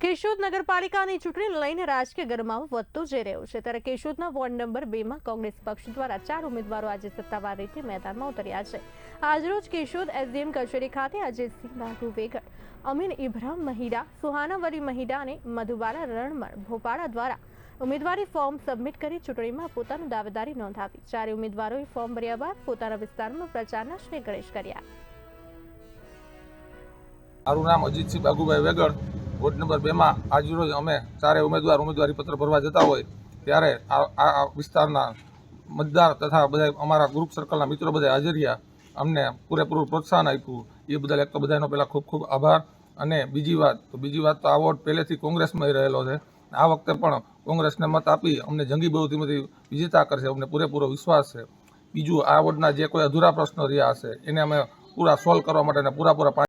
કેશોદ નગરપાલિકાની ચૂંટણીને લઈને રાજકીય ગરમાવો વધતો જઈ રહ્યો છે ત્યારે કેશોદના વોર્ડ નંબર 2 માં કોંગ્રેસ પક્ષ દ્વારા 4 ઉમેદવારો આજે સત્તાવાર રીતે મેદાનમાં ઉતર્યા છે। આજરોજ કેશોદ એસડીએમ કચેરી ખાતે અજયસિંહ બાગુ વેગડ, અમીન ઇબ્રાહિમ મહિડા, સુહાના વલી મહિડા અને મધુબાલા રણમળ ભોપાળા દ્વારા ઉમેદવારી ફોર્મ સબમિટ કરી ચૂંટણીમાં પોતાની દાવેદારી નોંધાવી। ચારે ઉમેદવારોએ ફોર્મ ભર્યા બાદ પોતાના વિસ્તારમાં પ્રચારના શ્રી ગણેશ કર્યા। મારું નામ અજીતસિંહ બાગુભાઈ વેગડ, વોર્ડ નંબર 2 માં આજરોજ અમે ચારે ઉમેદવારી પત્ર ભરવા જતા હોય ત્યારે આ વિસ્તારના મતદાર તથા બધા અમારા ગ્રુપ સર્કલના મિત્રો બધા હાજર રહ્યા। અમને પૂરેપૂરું પ્રોત્સાહન આપ્યું એ બદલ એક તો બધાનો પહેલાં ખૂબ ખૂબ આભાર। અને બીજી વાત તો આ વોર્ડ પહેલેથી કોંગ્રેસમાં રહેલો છે, આ વખતે પણ કોંગ્રેસને મત આપી અમને જંગી બહુમતીથી વિજેતા કરશે, અમને પૂરેપૂરો વિશ્વાસ છે। બીજું, આ વોર્ડના જે કોઈ અધૂરા પ્રશ્નો રહ્યા હશે એને અમે પૂરા સોલ્વ કરવા માટે પૂરા